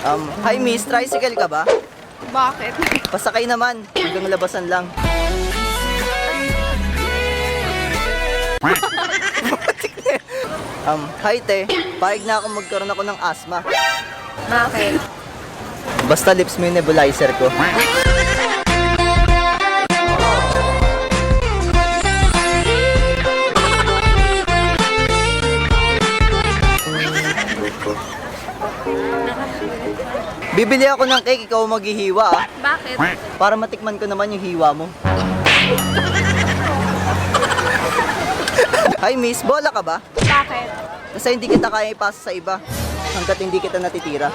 Hi miss, tricycle ka ba? Bakit? Pasakay naman, hanggang labasan lang. Hi te, paig na ako magkaroon ako ng asthma. Bakit? Basta lips mo yung nebulizer ko. Bibili ako ng cake, ikaw maghihiwa ah. Bakit? Para matikman ko naman yung hiwa mo. Hi miss, bola ka ba? Bakit? Kasi hindi kita kaya ipasa sa iba hanggat hindi kita natitira.